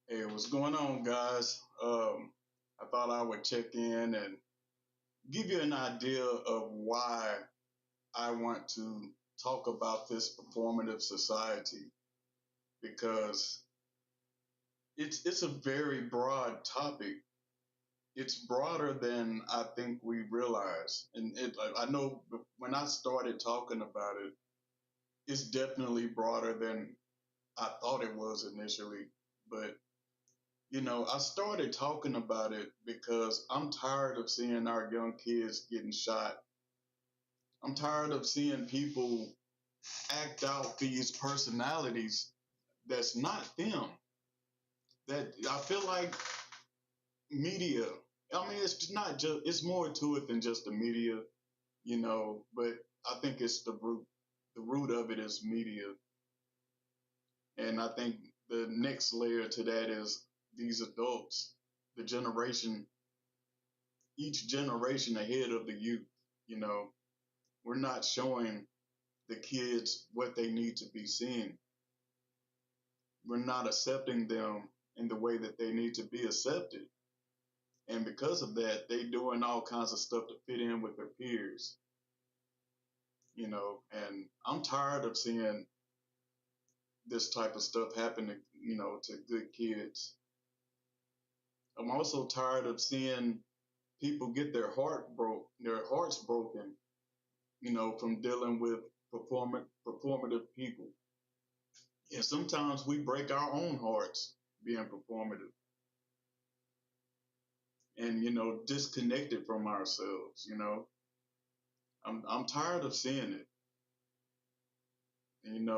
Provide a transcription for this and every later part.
Hey, what's going on, guys? I thought I would check in and give you an idea of why I want to talk about this performative society because it's a very broad topic. It's broader than I think we realize, and I know when I started talking about it, it's definitely broader than I thought it was initially, but I started talking about it because I'm tired of seeing our young kids getting shot. I'm tired of seeing people act out these personalities that's not them. That I feel like media. I mean, it's not just. It's more to it than just the media, But I think it's the root. The root of it is media, and I think the next layer to that is these adults, the generation each generation ahead of the youth. You know, we're not showing the kids what they need to be seeing. We're not accepting them in the way that they need to be accepted. And because of that, they doing all kinds of stuff to fit in with their peers, and I'm tired of seeing this type of stuff happen to good kids. I'm also tired of seeing people get their hearts broken, from dealing with performative people. And sometimes we break our own hearts being performative and, disconnected from ourselves. I'm tired of seeing it. And,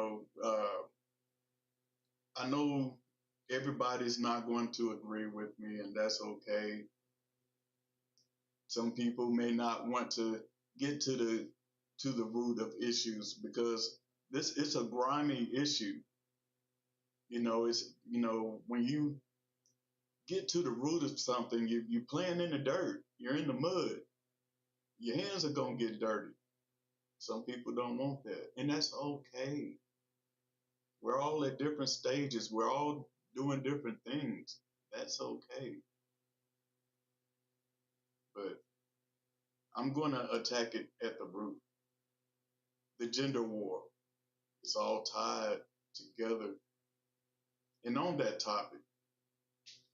I know everybody's not going to agree with me, and that's okay. Some people may not want to get to the root of issues because this is a grimy issue. When you get to the root of something, you playing in the dirt, you're in the mud, your hands are gonna get dirty. Some people don't want that, and that's okay. We're all at different stages. We're all doing different things. That's okay. But I'm gonna attack it at the root. The gender war. It's all tied together. And on that topic,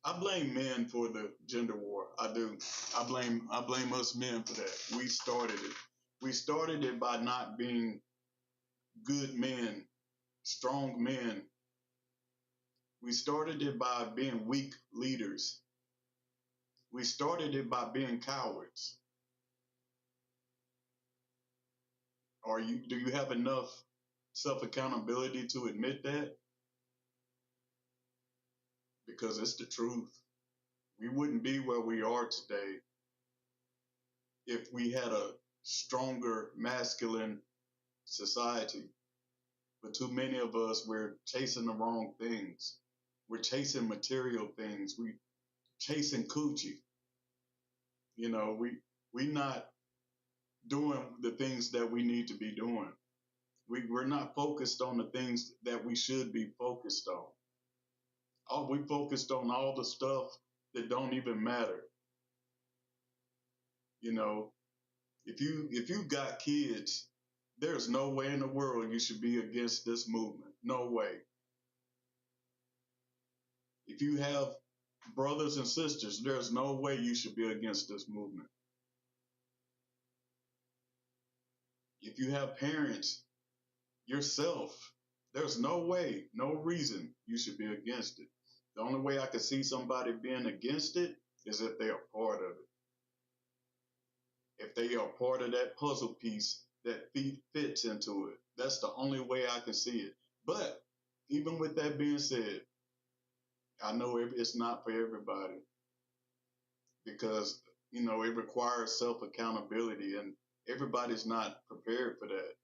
I blame men for the gender war. I do. I blame us men for that. We started it. We started it by not being good men, strong men. We started it by being weak leaders. We started it by being cowards. Do you have enough self accountability to admit that? Because it's the truth. We wouldn't be where we are today if we had a stronger masculine society. But too many of us, we're chasing the wrong things. We're chasing material things. We chasing coochie. We not doing the things that we need to be doing. We're not focused on the things that we should be focused on. We focused on all the stuff that don't even matter. You know, if you got kids, there's no way in the world you should be against this movement. No way. If you have brothers and sisters, there's no way you should be against this movement. If you have parents, yourself, there's no way, no reason you should be against it. The only way I could see somebody being against it is if they are part of it. If they are part of that puzzle piece that fits into it. That's the only way I can see it. But even with that being said, I know it's not for everybody because, it requires self accountability and everybody's not prepared for that.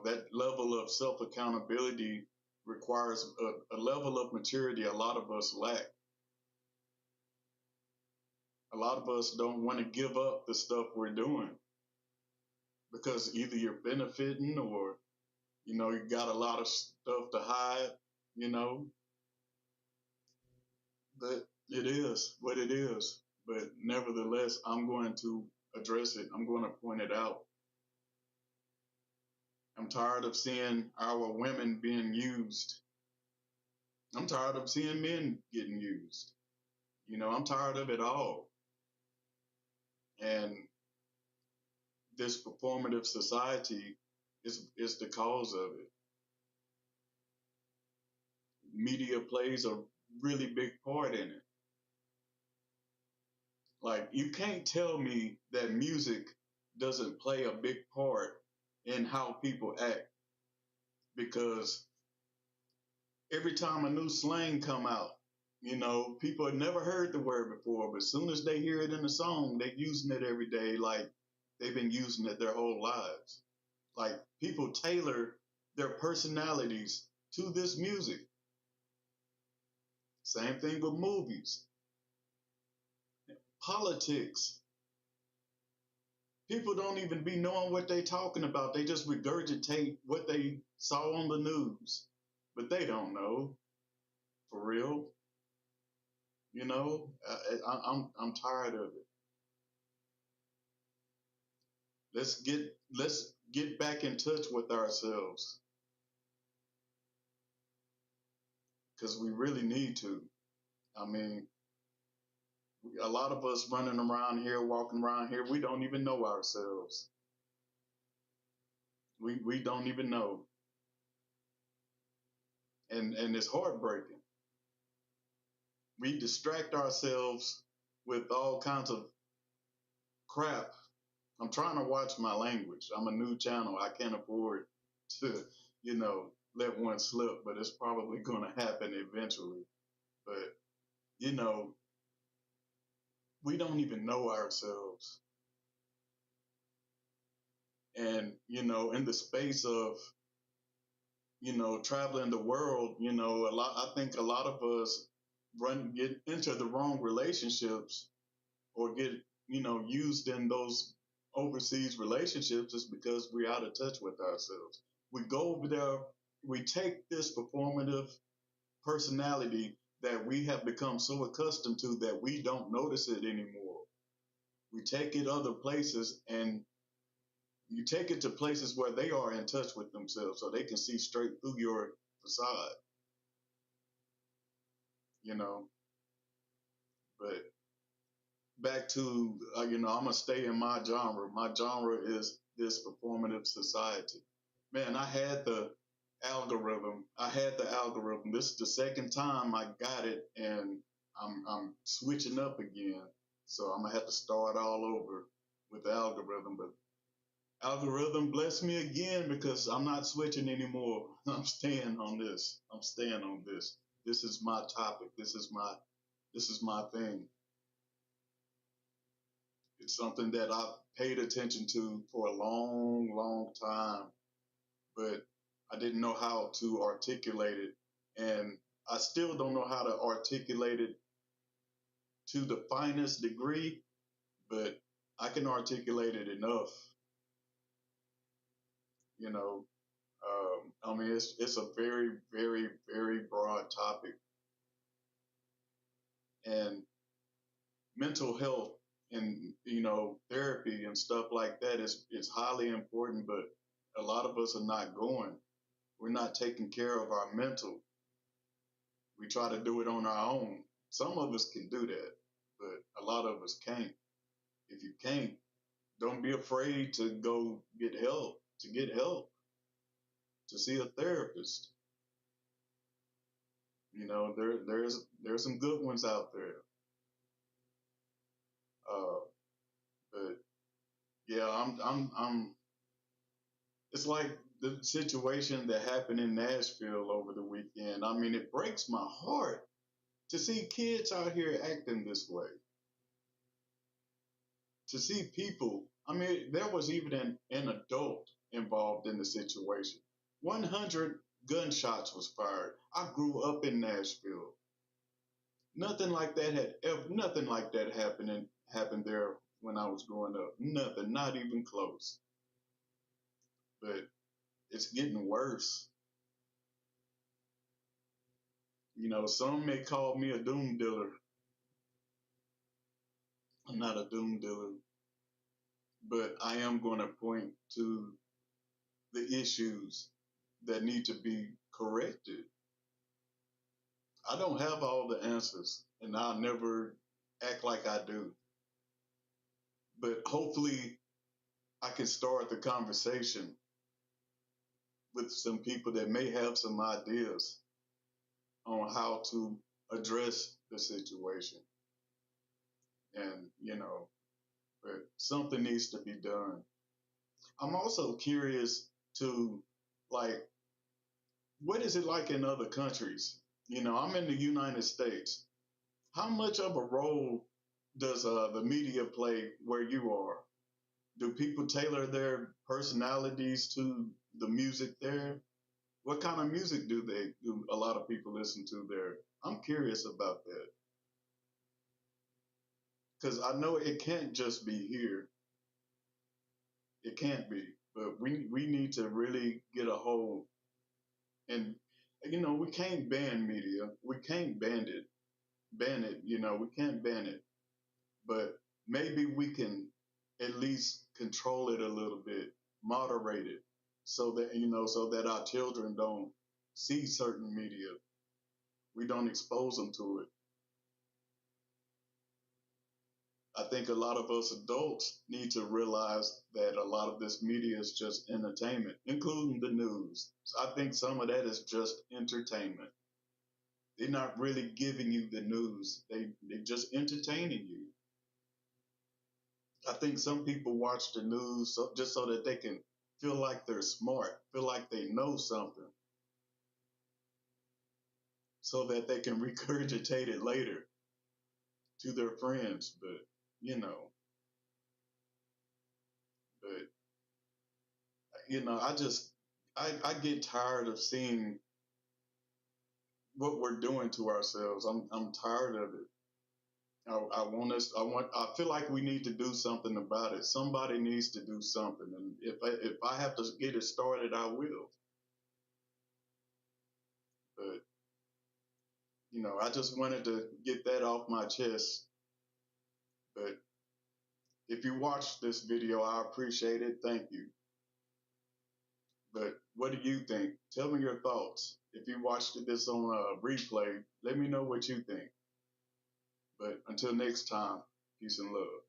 That level of self accountability requires a level of maturity a lot of us lack. A lot of us don't want to give up the stuff we're doing because either you're benefiting or, you got a lot of stuff to hide, you know. But it is what it is. But nevertheless, I'm going to address it. I'm going to point it out. I'm tired of seeing our women being used. I'm tired of seeing men getting used. I'm tired of it all. And this performative society is the cause of it. Media plays a really big part in it. Like, you can't tell me that music doesn't play a big part in how people act, because every time a new slang come out, people have never heard the word before, but as soon as they hear it in a song, they're using it every day like they've been using it their whole lives. Like, people tailor their personalities to this music. Same thing with movies, politics. People don't even be knowing what they talking about. They just regurgitate what they saw on the news, but they don't know for real. I'm tired of it. Let's get back in touch with ourselves, because we really need to. I mean, a lot of us running around here, walking around here, we don't even know ourselves. We don't even know, and it's heartbreaking. We distract ourselves with all kinds of crap. I'm trying to watch my language. I'm a new channel. I can't afford to, let one slip, but it's probably going to happen eventually. But, you know, we don't even know ourselves. And, in the space of, traveling the world, I think a lot of us get into the wrong relationships, or get, used in those overseas relationships, is because we're out of touch with ourselves. We go over there, we take this performative personality that we have become so accustomed to that we don't notice it anymore. We take it other places, and you take it to places where they are in touch with themselves so they can see straight through your facade, you know. But back to, I'm going to stay in my genre. My genre is this performative society. Man, I had the algorithm. This is the second time I got it, and I'm switching up again. So I'm gonna have to start all over with the algorithm. But algorithm, bless me again, because I'm not switching anymore. I'm staying on this. I'm staying on this. This is my topic. This is my thing. It's something that I've paid attention to for a long, long time, but I didn't know how to articulate it. And I still don't know how to articulate it to the finest degree, but I can articulate it enough, you know. I mean, it's a very, very, very broad topic, and mental health and, therapy and stuff like that is highly important, but a lot of us are not going. We're not taking care of our mental. We try to do it on our own. Some of us can do that, but a lot of us can't. If you can't, don't be afraid to go get help, to see a therapist. There's some good ones out there. Uh, but yeah, I'm. It's like the situation that happened in Nashville over the weekend. I mean, it breaks my heart to see kids out here acting this way. To see people. I mean, there was even an adult involved in the situation. 100 gunshots was fired. I grew up in Nashville. Nothing like that happened there when I was growing up. Nothing, not even close. But it's getting worse. Some may call me a doom dealer. I'm not a doom dealer, but I am going to point to the issues that need to be corrected. I don't have all the answers, and I'll never act like I do. But hopefully, I can start the conversation with some people that may have some ideas on how to address the situation. And, but something needs to be done. I'm also curious to, like, what is it like in other countries? I'm in the United States. How much of a role does the media play where you are? Do people tailor their personalities to the music there? What kind of music do a lot of people listen to there? I'm curious about that because I know it can't just be here. It can't be, but we need to really get a hold. And we can't ban media. We can't ban it. We can't ban it, but maybe we can at least control it a little bit, moderate it, so that our children don't see certain media. We don't expose them to it. I think a lot of us adults need to realize that a lot of this media is just entertainment, including the news. So I think some of that is just entertainment. They're not really giving you the news. They're just entertaining you. I think some people watch the news just so that they can feel like they're smart, feel like they know something, so that they can regurgitate it later to their friends. But you know, but I get tired of seeing what we're doing to ourselves. I'm tired of it. I feel like we need to do something about it. Somebody needs to do something, and if I have to get it started, I will. But I just wanted to get that off my chest. But if you watched this video, I appreciate it. Thank you. But what do you think? Tell me your thoughts. If you watched this on a replay, let me know what you think. But until next time, peace and love.